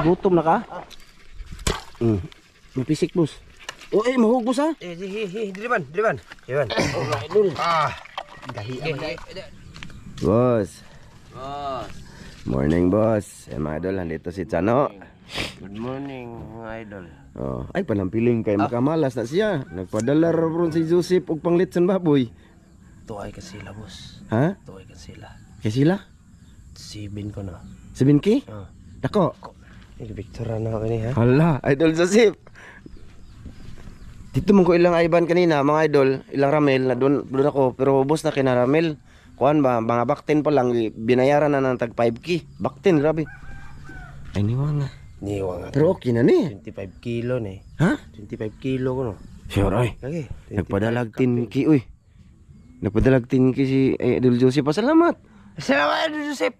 Gutom na ka? Mapisik, boss. Oh, mahug, boss, ha? Diliman. Oh, idol. Boss. Morning, boss. Mga idol, nandito si Chano. Good morning, mga idol. Oh, ay panampiling kay makamalas na siya. Nagpadala ron si Joseph og panglitson baboy. Tuway ka sila, boss. Ha? Tuway ka sila. Kay sila? 7 ko na. 7K? Dako. Victor na ako ni ha? Hala, idol Joseph. Dito mong ko ilang Ivan kanina, mga idol, ilang Ramel na doon ako, pero boss na kina Ramel. Kuan ba, mga baktin pa lang binayaran na ng tag 5K. Baktin, grabe. Ay niwa nga. Niwa nga. Pero okay na ni. 25 kilo ni. Ha? 25 kilo ko no. Sure ay. Lagi. Nagpadalag 10K uy. Nagpadalag 10K si Idol Joseph. Pasalamat. Salamat, Idol Joseph.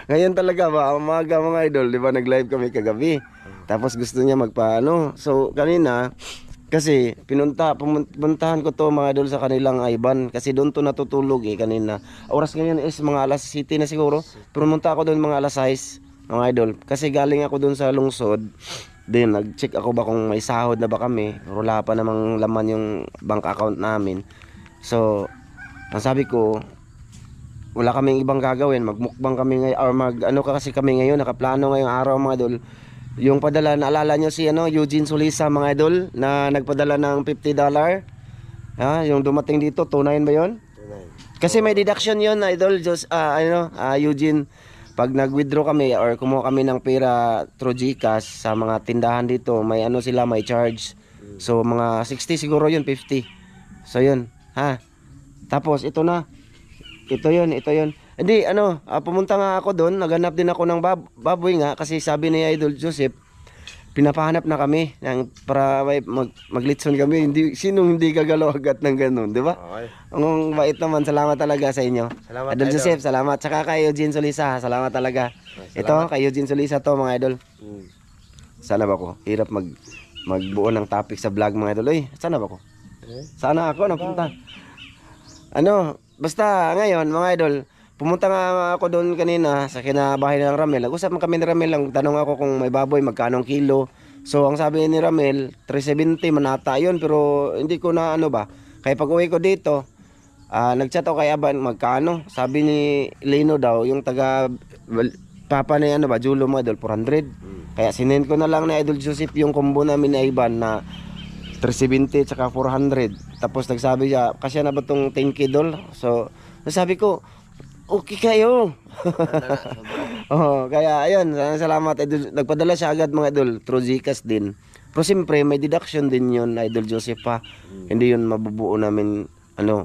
Ngayon talaga ba, umaga mga idol, di ba nag-live kami kagabi. Tapos gusto niya magpaano. So kanina, kasi pumuntahan ko to mga idol sa kanilang Ivan. Kasi doon to natutulog kanina. Oras ngayon is mga alas 7 na siguro. Pero pumunta ako doon mga alas 6 mga idol. Kasi galing ako doon sa lungsod. Then nag-check ako ba kung may sahod na ba kami. Wala pa namang laman yung bank account namin. So, ang sabi ko, wala kaming ibang gagawin, magmukbang kami ngayon or kasi kami ngayon nakaplano ngayong araw mga idol. Yung padala, naalala nyo si Eugene Solisa mga idol na nagpadala ng $50. Yung dumating dito, tunayan ba 'yon? Kasi may deduction 'yon idol, Eugene, pag nag-withdraw kami or kumuha kami ng pera through GCash sa mga tindahan dito, may sila, may charge. So mga 60 siguro 'yun, 50. So 'yun, ha. Tapos ito na. Ito yun. Hindi, pumunta nga ako doon, naghanap din ako ng baboy nga, kasi sabi ni Idol Joseph, pinapahanap na kami para maglitson kami. Sinong hindi gagalaw agad ng ganun, di ba? Okay. Ang bait naman, salamat talaga sa inyo. Salamat, Idol Joseph, salamat. Tsaka kay Eugene Solisa, salamat talaga. Ito, kay Eugene Solisa to mga idol. Sana ba ko? Hirap magbuo ng topic sa vlog mga idol. Sana ba ko? Sana ako napunta. Basta ngayon mga idol, pumunta nga ako doon kanina sa kinabahay ng Ramel. Nag-usap kami ni Ramel, lang tanong ako kung may baboy magkano kilo. So ang sabi ni Ramel, 370 manata yun, pero hindi ko na kaya pag uwi ko dito, nagchat ako kay Aban magkano. Sabi ni Lino daw, yung taga papa ni Julo mga idol, 400. Kaya sinend ko na lang na Idol Joseph yung combo namin ni Ivan na 370 tsaka 400. Tapos nagsabi siya, kasi na ba itong 10K doll? So, nasabi ko, okay kayo. Kaya ayun, salamat Idol. Nagpadala siya agad mga idol, through GCash din. Pero siyempre, may deduction din yun, Idol Joseph pa. Hindi yun mabubuo namin,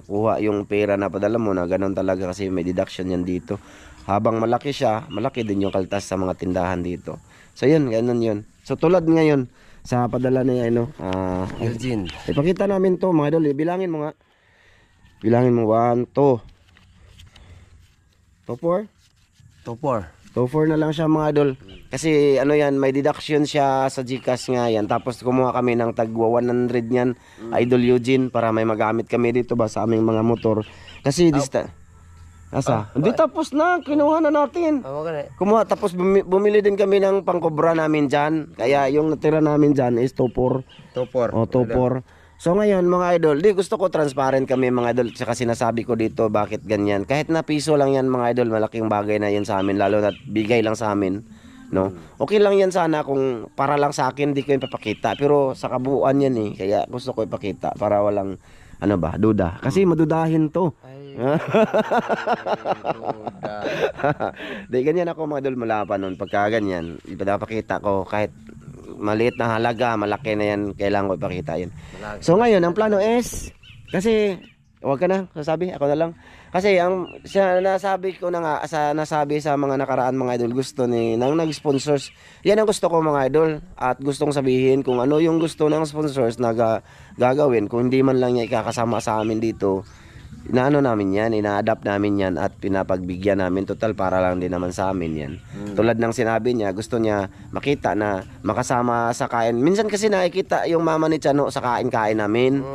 kuha yung pera na padala mo na ganun talaga kasi may deduction yan dito. Habang malaki siya, malaki din yung kaltas sa mga tindahan dito. So yun, ganun yun. So tulad ngayon, sa padala niya Eugene. Ipakita namin to mga idol, bilangin mo nga. Bilangin mo 1, 2 4 2, 4 na lang siya mga idol. Kasi yan, may deduction siya sa GCash nga yan. Tapos kumuha kami ng tagwa 100 niyan, Idol Eugene, para may magamit kami dito ba sa aming mga motor. Kasi hindi tapos na, kinuha na natin. Kumuha, tapos bumili din kami ng pangkobra namin dyan. Kaya yung natira namin dyan is 2-4. 2-4. So ngayon mga idol, gusto ko transparent kami mga idol. Tsaka sinasabi ko dito bakit ganyan. Kahit na piso lang yan mga idol, malaking bagay na yan sa amin. Lalo na bigay lang sa amin. No? Okay lang yan sana kung para lang sa akin, di ko yung papakita. Pero sa kabuuan yan kaya gusto ko ipakita para walang duda. Kasi madudahin to. Di ganyan ako mga idol mula pa noon. Pagka ganyan, ipapakita ko kahit maliit na halaga, malaki na yan, kailangan ko ipakita yun. So ngayon, ang plano is, kasi, huwag ka na, sasabi, ako na lang. Kasi nasabi ko na nga, nasabi sa mga nakaraan mga idol, gusto nang nag-sponsors. Yan ang gusto ko mga idol. At gustong sabihin kung ano yung gusto ng sponsors na gagawin. Kung hindi man lang niya ikakasama sa amin dito, inaano namin yan, ina-adapt namin yan at pinapagbigyan namin. Total para lang din naman sa amin yan. Tulad ng sinabi niya, gusto niya makita na makasama sa kain. Minsan kasi nakikita yung mama ni Chano sa kain-kain namin.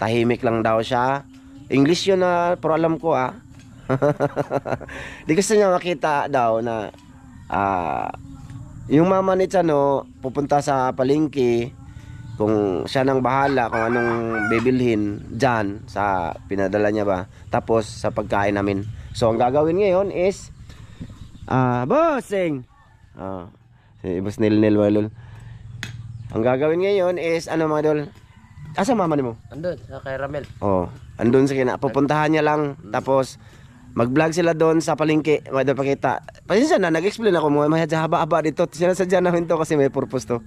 Tahimik lang daw siya. English yun na, pero alam ko Di gusto niya makita daw na yung mama ni Chano pupunta sa palengke, kung siya nang bahala kung anong bibilhin dyan sa pinadala niya ba, tapos sa pagkain namin. So ang gagawin ngayon is bossing si Boss Nilnil Walol. Ang gagawin ngayon is ano mga idol, asa mama ni mo? Andun, sa kay Ramel. Andun sa kina, pupuntahan niya lang, tapos mag-vlog sila doon sa palengke. Mga idol, pakita. Pasensya na, nag-explain ako mo, may haba-haba dito. Sinasadya namin to kasi may purpose to.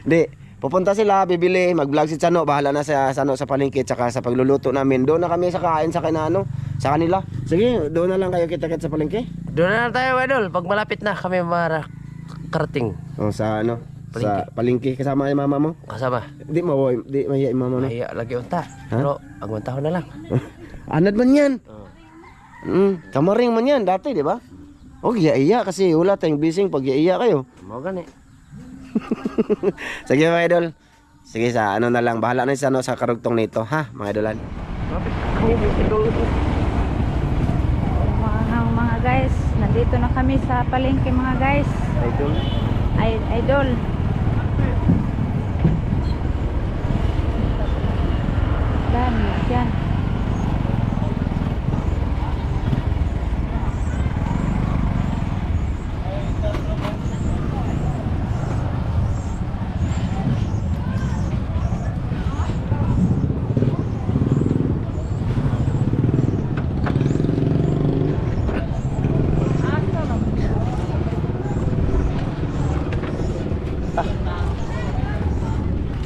Hindi, pupunta sila, bibili, mag-vlog si Chano, bahala na sa Chano sa palengke tsaka sa pagluluto namin. Doon na kami sa kain sa sa kanila. Sige, doon na lang kayo kita-kit sa palengke. Doon na lang tayo, idol. Pag malapit na kami karating. Sa sa palengke kasama yung mama mo. Kasama. Di mahiya yung mama mo. Mahiya lagi unta. Pero agwantahon na lang. Anad man yan. Kamaring man yan dati, di ba? Iya kasi wala tayong bising pag iya kayo. Mo gani. Sige mga idol. Sige sa ano na lang, bahala na sa sa karugtong nito, ha, mga idolan. Mga guys, nandito na kami sa palengke mga guys. Idol. Dami yan.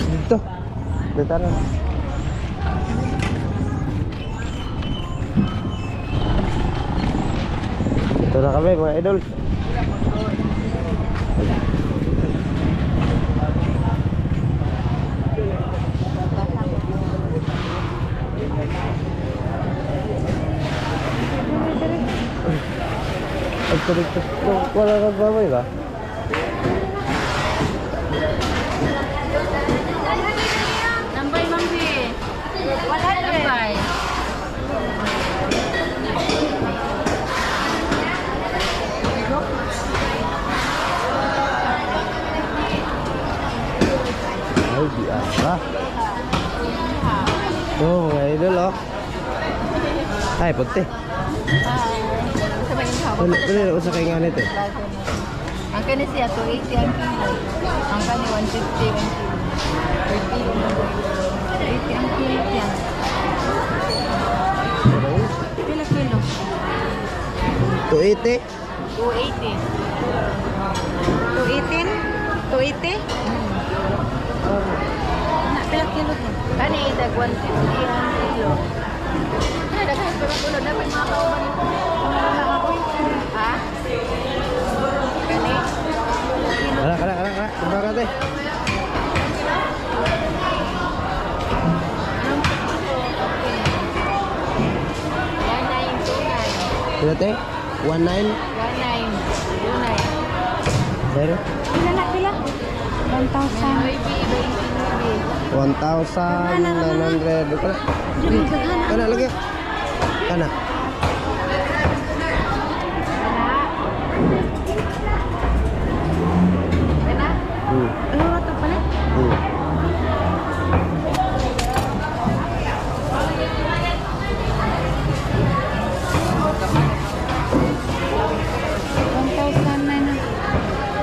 Dito. Dito na. Ito na kami mga idol. Wala kang babay ba? Nambay manggi. Wala nambay. Ay, di apa. Mga idol Ay, puti. Pwede usah kayo nga nito. Ang kani siya 280 ang kilo. Ang kani 150 ang kilo. 280 ang kilo yan. Pila kilo? 280? 280. 280? 280? Pila kilo to? Kani dag 150 ang kilo. Kaya daghan pa kulo dapat mga kauban ito. Ha? Kani? Kala. Kumpa ka, te. Pila, te? 19? 1929. Pero? Pila na, pila? 1,900. Kana lagi. Kana. Ano ba ito pala?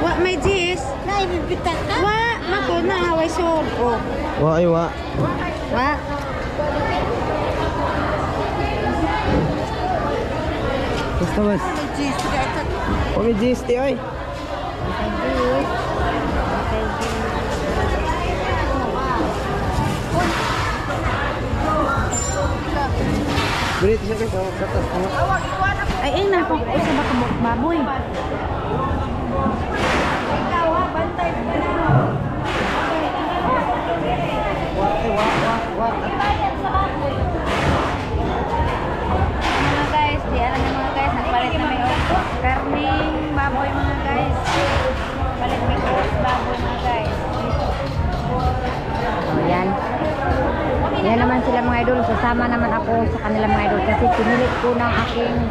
Wa may GS? Naibibitan ka? Wa, mako na haway sod. Oh. Wa ay wa. Wa. Basta mas. O may GST ay. Berit siya kayo sa katas. Ay, ina ko. Isa ba ka baboy? Ikaw ha, bantay ka na. sasama naman ako sa kanila mga idol kasi pinilit ko ng aking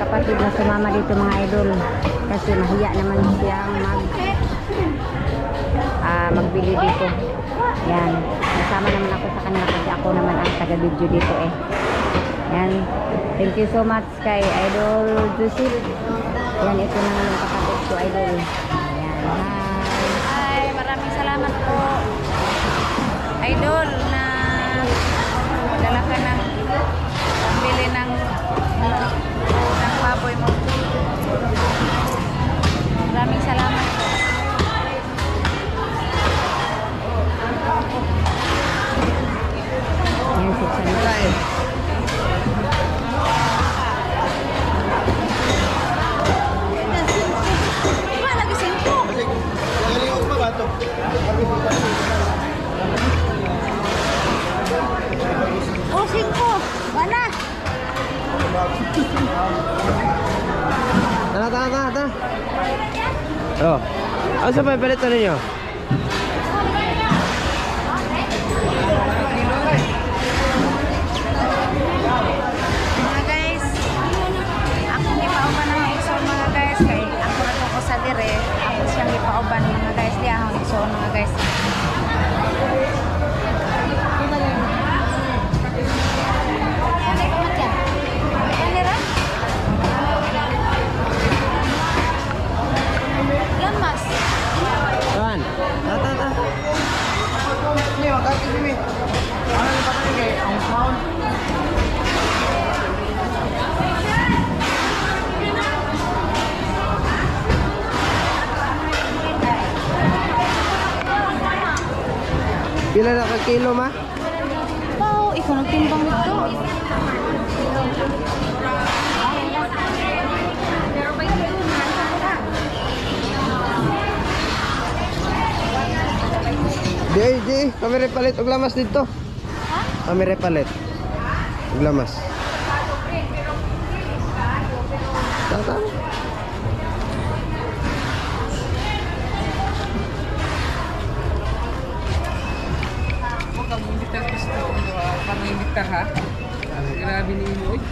kapatid na sumama dito mga idol kasi mahiya naman siyang magbili dito. Yan, nasama naman ako sa kanila kasi ako naman ang taga-video dito eh. Yan, thank you so much kay Idol Joseph. Yan, ito naman yung kapatid ko idol. Yan, hi, maraming salamat po idol na dala ka ng pambili ng baboy mo. Maraming salamat po. Yan, si Chantal. Oh, 5. Wala. Tara. Oh. Ano sa pagpalitan ninyo? Mga guys, ako gipauban ng igsoon mga guys kay ako na ko sa dire, ako siyang gipauban mga guys, di ako igsoon mga guys. Lamas. Saan? Tara. Pila na ka kilo ma? Wow, ikaw nagtimbang nito. Di, kami repalit og lamas dito. Kami repalit. Og lamas. Tata. Pangingitar ha? Grabe ni Imoy.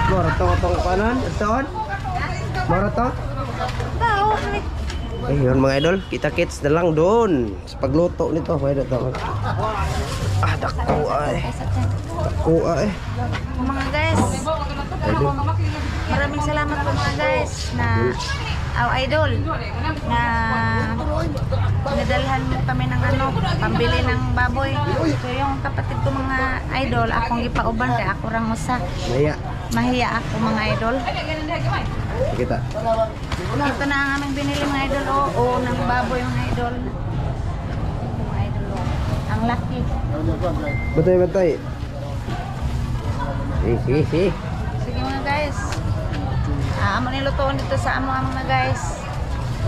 Moro to kanan, itoon. Moro to. Eh, yun mga idol, kita-kits na lang doon sa pagluto nito. Pwede to. Dako ay. Mga guys, maraming salamat po mga guys na idol na nadalhan mo kami ng pambili ng baboy. So yung kapatid ko mga idol, akong gipauban kay ako rang usa. Mahiya ako mga idol. Kita. Ito na ang aming binili mga idol. Oo, ng baboy mga idol. Mga idol. Ang laki. Batay. Hihihi. Sige mga guys. Amo nilutoon dito sa amo mga guys.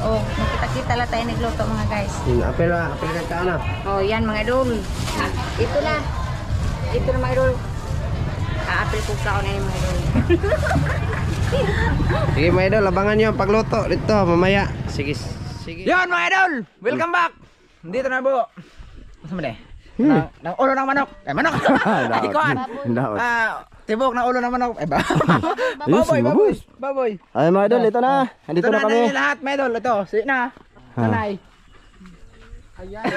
Oh, nakita-kita lang tayo nagluto mga guys. Apel ka na. Oh, yan mga idol. Ito na. Ito na mga idol. Apel po ka na yung mga idol. Sige mga idol, abangan nyo ang pagluto dito mamaya. Sige. Yun mga idol! Welcome back! Dito na po. Masa mo ng ulo ng manok. Manok! Ikuan! Tibok ng ulo ng manok. Baboy! Ay mga idol, ito na. Andito na kami. Lahat mga idol. Ito, na. Nanay. Ayan.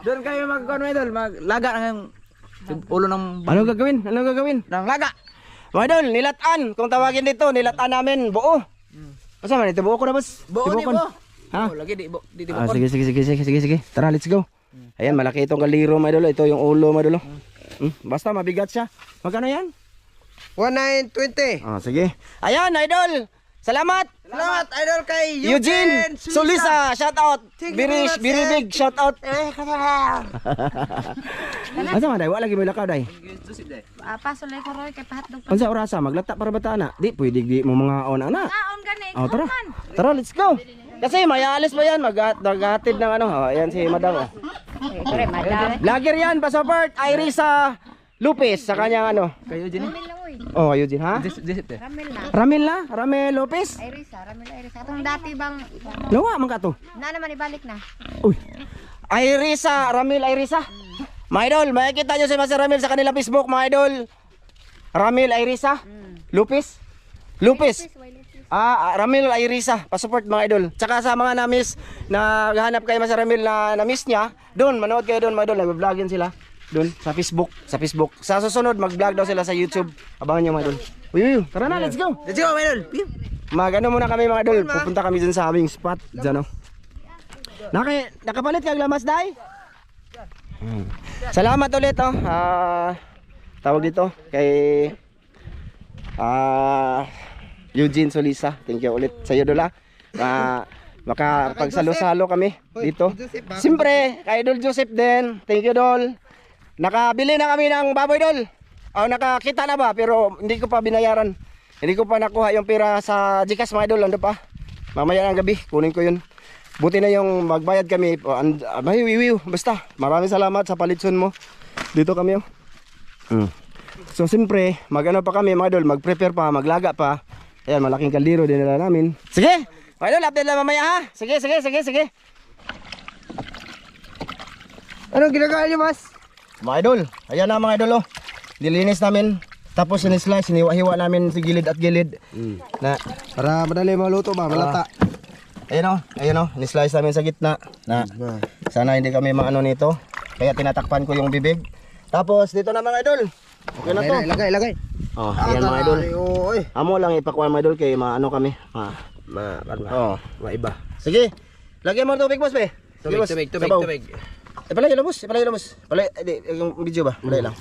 Doon kayo mag-kuan mga idol. Maglaga ng ulo ng... Ano gagawin? Ng laga. Mga idol, nilatan. Kung tawagin dito, nilatan namin. Buo. Masa man, ito buo ko na boss. Buo ni Tibokon. buo. Ha? Lagi di Ah, sige. Tara, let's go. Ayan, malaki itong kaliro, mga idol. Ito yung ulo, mga idol. Basta mabigat siya. Magkano yan? 1920. Ah, sige. Ayan, idol. Salamat idol kay Eugene Solisa. Shout out. Very big shout out. Asa man day? Wala lagi mo lakaw day. Paso lay ko roy kay pahatdog. Unsa orasa maglata para bata na? Di pwede di mo mga on ana. Kaon gani. Oh, tara. Tara, let's go. Kasi may alis pa yan, maghatid ng ano. Oh, ayan si Madam. Oh. Kore madam. Vlogger yan, pa support Irisa Lupez sa kanyang ano. Kayo Eugene. Oh, Eugene, ha? Ramil na. Ramil na? Ramil Lopez? Irisa, Ramil Irisa. Atong dati bang Lawa man ka to. na naman ibalik na. Uy. Irisa, Ramil Irisa. Mga idol, makikita nyo si Master Ramil sa kanilang Facebook, mga idol. Ramil Irisa. Lopez. Lopez. Ramil Irisa, pa-support mga idol. Tsaka sa mga na-miss na hanap kay Master Ramil na na-miss niya, doon manood kayo doon mga idol, nag-vlog yan sila. Doon sa Facebook, Sa susunod mag-vlog daw sila sa YouTube. Abangan niyo mga idol. Uy, tara na, let's go. Let's go, idol. Magano muna kami mga idol, pupunta kami dun sa aming spot, diyan oh. Nakapalit kag lamas dai? Salamat ulit oh. Tawag dito kay Eugene Solisa. Thank you ulit sa iyo Dola. Makapagsalo-salo kami dito. Siyempre, kay Idol Joseph din. Thank you Dol. Nakabili na kami ng baboy Dol. Nakakita na ba pero hindi ko pa binayaran. Hindi ko pa nakuha yung pera sa GCash mga idol, ando pa. Mamaya ng gabi, kunin ko yun. Buti na yung magbayad kami. Basta, maraming salamat sa palitson mo. Dito kami oh. So siyempre, magano pa kami mga idol, mag-prepare pa, maglaga pa. Ayan, malaking kaldero din nila namin. Sige, mga idol, update lang mamaya ha. Sige. Anong ginagawa niyo, Mas? Mga idol, ayan na mga idol oh. Dilinis namin. Tapos sinislice, siniwa-hiwa namin sa gilid at gilid. Na Para madali maluto ba, malata. ayun oh, nislice namin sa gitna. Na sana hindi kami maano nito. Kaya tinatakpan ko yung bibig. Tapos dito na mga idol. Okay na to. Ilagay. Oh, ayan mga idol. Oy. Amo lang ipakuha mga idol kay maano kami. Maiba. Sige. Lagyan mo ng tubig boss be. Sige, boss. Sabaw. Palayo lang boss. Palayo yung video ba? Palayo lang.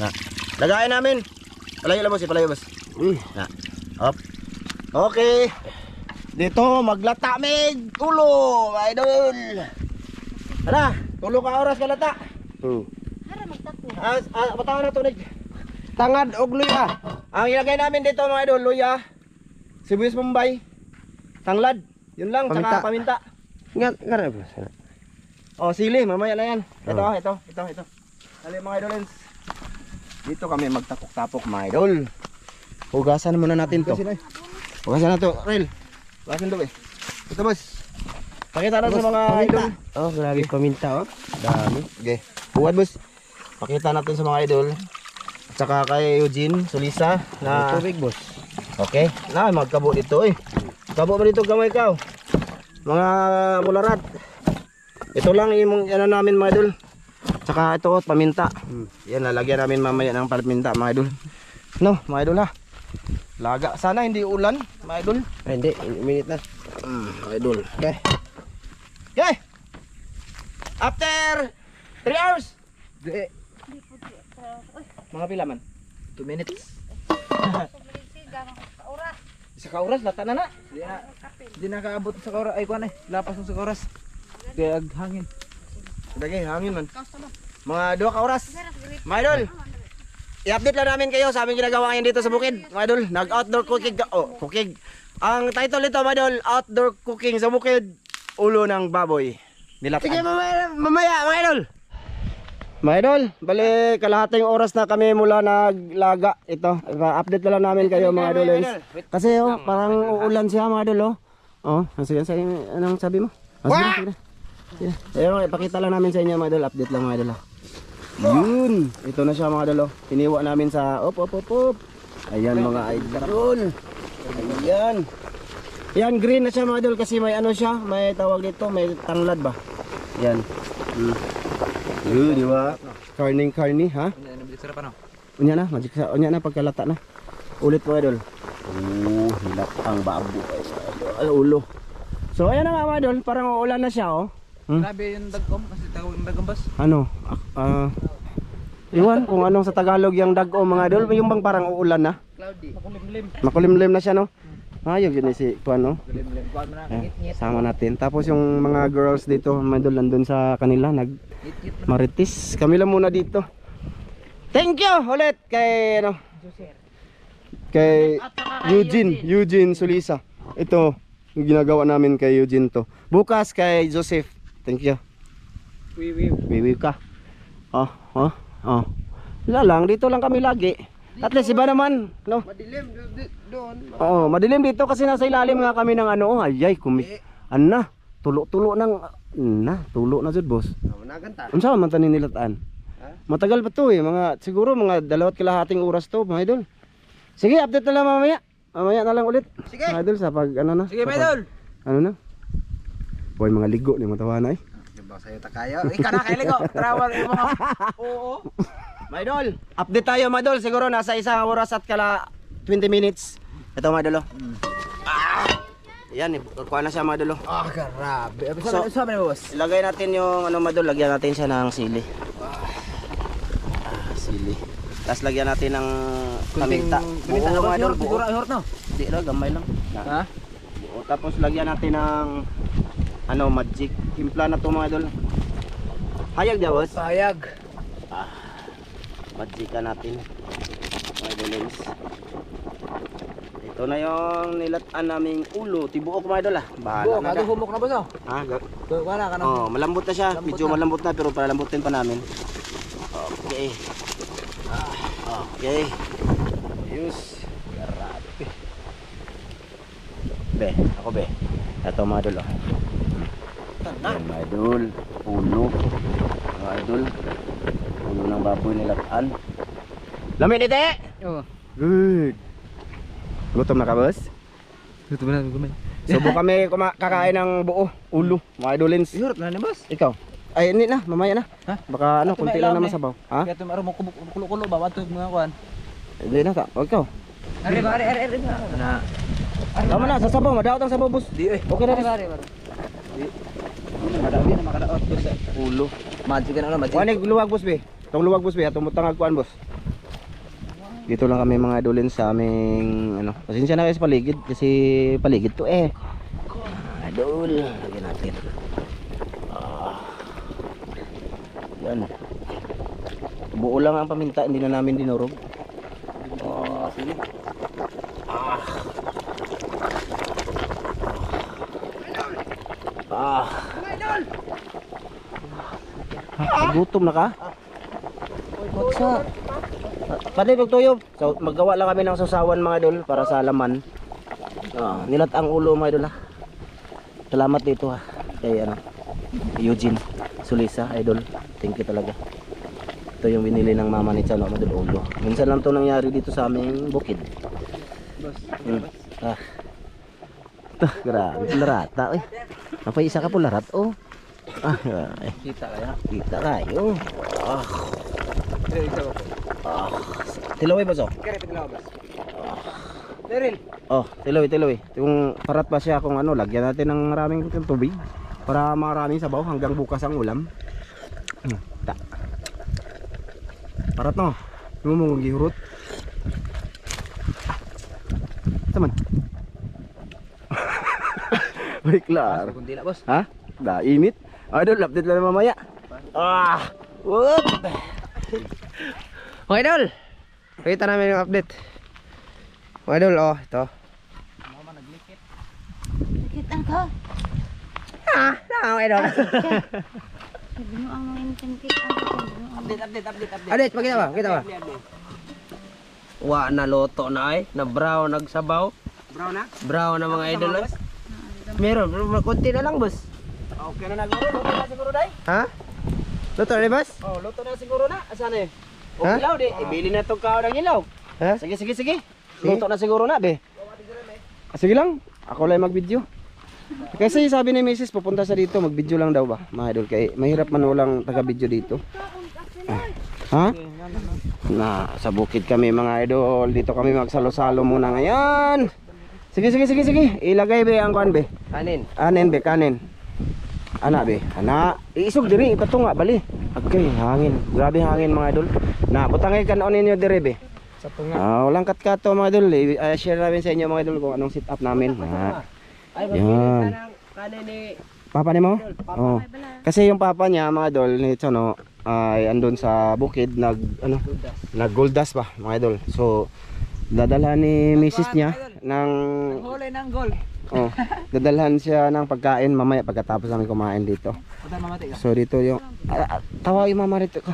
Na. Lagayan namin. Palayo boss. Na. Up. Okay. Dito maglata mig ulo, idol. Tara, tulo ka oras ka lata. Para magtako. Batawan na tunig. Tangad og luya. Ang ilagay namin dito mga idol, luya, sibuyas Bombay, tanglad. Yun lang, tsaka paminta. Ngara ba? Sili, mamaya na yan. Ito. Dali mga idolens. Dito kami magtapok-tapok mga idol. Hugasan muna natin to. Hugasan na to, Rel. Hugasan to eh. Ito boss. Pakita na sa mga idol. Oh, grabe paminta oh. Dami. Okay. Buwan boss. Pakita natin sa mga idol. At saka kay Eugene Solisa na Tubig, boss. okay. Na magkabo dito eh. Kabo mo dito gamay ka. Mga mularat. Ito lang yung ano namin mga idol. Tsaka ito paminta. Yan lalagyan namin mamaya ng paminta mga idol. No, mga idol ha. Laga. Sana hindi ulan, mga idol. Ay, hindi, minute na. Mga idol. Okay. Okay. After 3 hours. Mga pila man? 2 minutes. Isa ka oras, lata na na. Hindi nakaabot sa oras. Ay, kuwan eh. Lapas mo sa oras. Kaya hangin. Dagay, hangin man. Mga 2 ka oras. Mga idol. I-update lang namin kayo sa aming ginagawa ngayon dito sa bukid. Mga idol, nag-outdoor cooking. Cooking. Ang title nito, mga idol, outdoor cooking sa bukid. Ulo ng baboy. Nilatan. Sige, mamaya, mga idol. Mga idol, bali kalahating oras na kami mula naglaga. Ito, update na lang namin kayo mga idol. Kasi parang uulan siya mga idol. Sige, anong sabi mo? Sige. Ayun, ipakita lang namin sa inyo mga idol. Update lang mga idol. Yun, ito na siya mga idol. Tiniwa namin sa op. Ayan mga idol. Ayan. Yan, green na siya mga idol kasi may ano siya, may tawag dito, may tanglad ba? Yan. Yun, di ba? Karning, ha? Unya na, magic sa unya na pagkalata na. Ulit po idol. Hilap ang babo. Ay, ulo. So ayan na nga mga idol, parang uulan na siya Grabe yung dagom kasi tawag yung dagom bas. Ano? Iwan kung anong sa Tagalog yung dagom mga idol, yung bang parang uulan na. Cloudy. Makulimlim na siya no. Ayun yun si Kuan no. Kulimlim. Kuwan mo na. Sama natin. Tapos yung mga girls dito, mga idol nandun sa kanila maritis. Kami lang muna dito. Thank you ulit kay kay Eugene Solisa. Ito yung ginagawa namin kay Eugene to. Bukas kay Joseph. Thank you. Wiwi ka. Wala lang, dito lang kami lagi. At least iba naman, no? Madilim doon. Oo, madilim dito kasi nasa ilalim nga kami ng ano, ayay, ana, tulo-tulo ng, tulo na jud boss. Naganta. Unsa man tanin nilataan? Matagal pa to eh, siguro mga 2.5 oras to, mga idol. Sige, update na lang mamaya. Mamaya na lang ulit. Sige. Mga idol, sa pag ano na. Sige, sa pag- idol. Ano na? Boy, mga ligo ni matawa na eh. Diba sa'yo takayo? Ika na kay Ligo. Travel yung mga. Oo. Mga idol, update tayo mga idol. Siguro nasa 1 oras at kala 20 minutes. Ito mga idol. Yan, kuha na siya mga idol. Ah, grabe. So- Sabi mo, boss. Ilagay natin yung ano mga idol, lagyan natin siya ng sili. Sili. Tapos lagyan natin ng paminta. Paminta na Buo, boss. mga idol, buo. Siguro ihort no. Hindi lang, gamay lang. Ha? Buo. Tapos lagyan natin ng ano, magic. Timpla na to mga idol. Hayag dia boss. Sayag. Magic ka natin. Mga idolins. Ito na yung nilataan naming ulo. Tibuok mga idol ah. Bahala Bo, na kado ka. humok na boss oh. Ha? Wala ka na. Oh, malambot na siya. Lambot Medyo na. malambot na pero palambutin pa namin. Okay. Okay. Ayos. Grabe. Be, ako be. Ito mga idol oh. Yan mga idol. Ulo. Mga idol. Ulo ng baboy nilataan. Lamin ite! Oo. Good. Gutom na ka boss? Ito ba na gumay? Subo kami kakain ng buo. Ulo. Mga idolins. Ihort na ni boss. Ikaw? Ay, hindi na. Mamaya na. Ha? Baka ano, Ato kunti may lang ilaw, naman eh. sabaw. Ha? Kaya tumaro mo kulo-kulo ba wato mga kuan. Hindi na ka. O ikaw. Are. Na. Tama na, sa sabaw. Madaot ang sabaw, boss. Di eh. Okay na rin. Madami na makadaot boss. Ulo. Magic na magic. Wanig luwag, boss, be. Itong luwag, boss, be. Atong mutangag kuan, boss. Dito lang kami mga idolin sa aming ano. Pasensya na kayo sa paligid kasi paligid to eh. Idol, lagyan natin. Yan. Buo lang ang paminta, hindi na namin dinurog. Sige. Gutom na ka? Baksa. Pwede tuyo. So, maggawa lang kami ng sausawan mga idol para sa laman. Nilat ang ulo mga idol ha. Salamat dito ha. Kay ano, Eugene Sulisa idol. Thank you talaga. Ito yung binili ng mama ni Chano mga idol, ulo. Minsan lang to nangyari dito sa aming bukid. Ito, grabe. Larata eh. Napay isa ka po larat oh. Kita kaya. Kita kayo. Tiloy ba so? Kaya pitilaw boss. Daryl. Oh, tiloy. Yung parat pa siya kung ano, lagyan natin ng maraming tubig para maraming sabaw hanggang bukas ang ulam. Ta. Parat no. Lumong gihurot. Taman. Baik klar. Kundi na boss. Ha? Da init. Aduh, update lang mamaya. Whoop. Mga idol, kita namin yung update. Mga idol, oh, ito. Kita ko. Mga idol. Sabi mo ang mga intensity. Update, pakita ba? Wa na loto na ay, na brown nagsabaw. Brown na? Brown na mga idol. Ay. Meron, konti na lang, boss. Okay na nagluto. Luto na siguro dai. Ha? Luto na, boss? Oh, luto na siguro na. Asan eh? O Ha? ilaw di. Ibili na tong kao ng ilaw. Ha? Sige. Luto na siguro na, be. Sige lang. Ako lang mag-video. Kasi sabi ni Mrs. pupunta sa dito, mag-video lang daw ba, mga idol. Kaya mahirap man walang taga-video dito. Ha? Na, sa bukid kami mga idol. Dito kami magsalo-salo muna ngayon. Sige. Ilagay be ang kuan be. Kanin. Anen be, kanin. Ana be, ana. Isog diri, ito nga bali. Okay, hangin. Grabe hangin mga idol. Na, butangay kanon ninyo diri be. Sa tunga. Walang kat-kato mga idol. Share namin sa inyo mga idol kung anong setup namin. Ay, Yan. kanin ni... Papa ni mo? Oh. Kasi yung papa niya mga idol ni Chono ay andun sa bukid nag gold dust pa mga idol. So dadalhan ni Mrs. niya ng Huli ng goal. dadalhan siya ng pagkain mamaya pagkatapos namin kumain dito. Putan mamati ka. So dito yung tawa yung mama rito ko.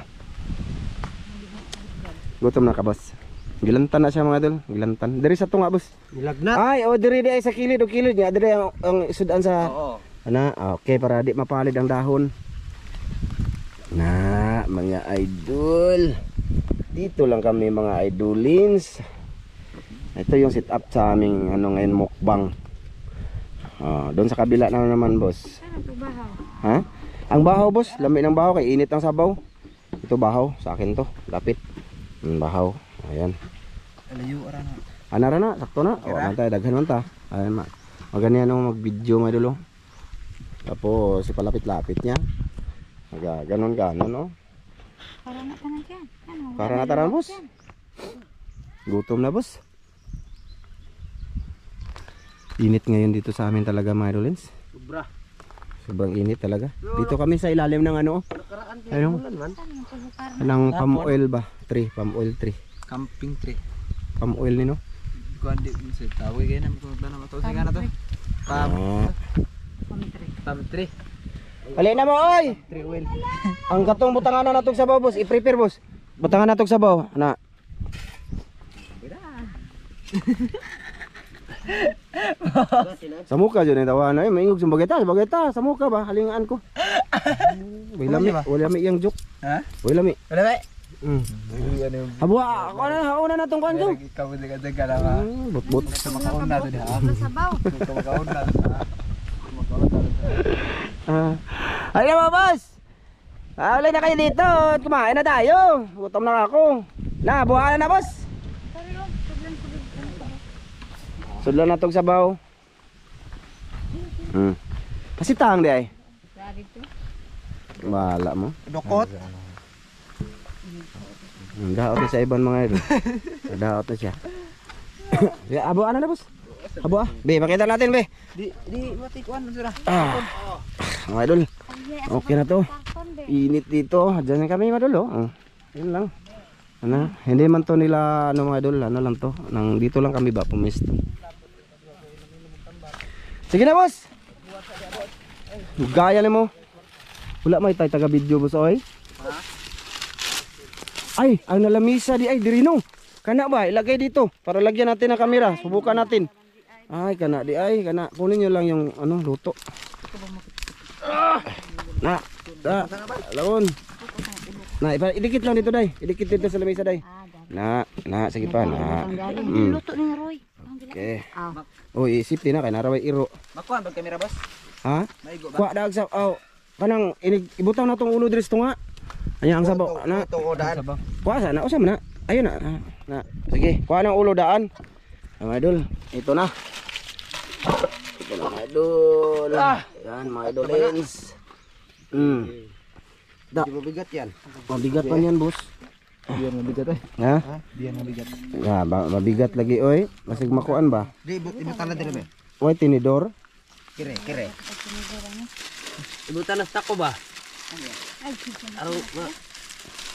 Gutom na ka boss. Gilantan na siya mga idol, gilantan. Diri sa tunga boss. Nilagnat. Ay, oh diri di ay sa kilid o kilid niya, diri ang sudan sa Oo. ana. Okay, para di mapalid ang dahon. Na, mga idol. Dito lang kami mga idolins. Ito yung sit up sa aming ano ngayon mukbang. Doon sa kabila na naman boss. Ha? Ang bahaw boss, lami ng bahaw kay init ang sabaw. Ito bahaw, sa akin to, lapit. Bahaw. Ayan. Alayo ara na. Anara na, sakto na. O, tayo, daghan man ta. Ayan ma. Maganyan ako mag-video mga idol. Tapos, palapit-lapit niya. Ganon, no? Para na tanan yan. Ano? Para na taran, boss. Gutom na, boss. Init ngayon dito sa amin talaga, mga idolins. Sobra. Sobrang init talaga. Dito kami sa ilalim ng ano, ano? Ng palm oil ba? Tree, palm oil tree. Camping tree. Palm oil ni, no? Kuan di sa tawag kay na ko na mato sa kana to. Palm tree. Kali na mo, oy! Tree oil. Ang katong butangan na natong sabaw, boss. I-prepare, boss. Butangan natong sabaw. Na. Sa muka dyan yung tawanan. Ay, maingog sa bagay ta. Sa muka ba? Halingaan ko. Wala lami yung joke. Ha? Wala lami. Wala ba? Ano? Habwa, ako na, hauna na tong kanjo. Ikaw di ka daga lang ha. Bot-bot. Makaon na to ha. Sabaw. Makaon na to ha. Alam mo, boss. Alay na kayo dito. Kumain na tayo. Gutom na ako. Na, buhaan na, boss. Sudlan na tong sabaw. Pasitang di ay. Wala mo. Dokot. Daot na sa ibang mga ito. Daot na siya. Abo ano na, boss? Abo ah. Be, pakita natin, be. Di mati kuan man sira. Mga idol. Okay na to. Init dito. Diyan kami, mga idol, oh. Yun lang. Ano, hindi man to nila ano mga idol, ano lang to. Nang dito lang kami ba pumisto. Sige na, boss. Gaya ni mo. Wala may tayo taga video, boss, oy. Ay, ang nalamisa di ay dirino. Kana ba? Ilagay dito para lagyan natin ng kamera. Subukan natin. Ay, kana di ay, kana. Kunin niyo lang yung ano, luto. Na, laon. Na, idikit lang dito, day. Idikit dito sa lamisa, day. Na, sige pa, na. Luto ni Roy. Okay. Oh, isipin na kay naraway iro. Makuan pag kamera boss. Ha? Maigo ba? Kuha dag sa kanang ibutaw na tong ulo diri sa tunga. Anya ang sabaw na. Kuha sana usa man na. Ayun na. Na. Sige, kuha ng ulo daan. Mga idol, ito na. Ito na mga idol. Yan mga idolins. Da. Di mabigat yan. Mabigat pa yan, boss. Biyan mabigat eh. Ha? Biyan mabigat. Ya, mabigat lagi oy. Masig makuan ba? Di ibutan na din ba? Oy, tinidor. Kire. Ibutan na stako ba?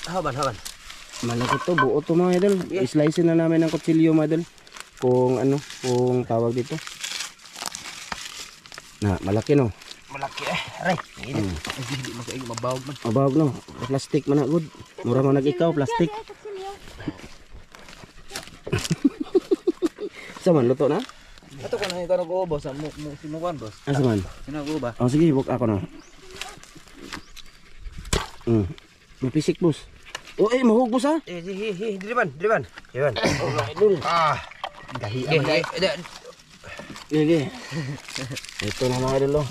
Haban. Malaki to, buo to mga idol. I-slice na namin ng kutsilyo mga idol. Kung ano, kung tawag dito. Na, malaki no. Malaki Aray. Hindi makaig mabawag man. Mabawag no. Plastic man na good. Mura mo nag-ikaw, plastic. Saman, luto na? Ato ko na ito nag-uubos sa sinukuan boss. Asa man? Sinaguba. Oh, sige, buk ako na. Mapisik, boss. Oh, mahug, boss ha? Diliban. Oh, idol. Gahi. Sige. Ito na mga idol.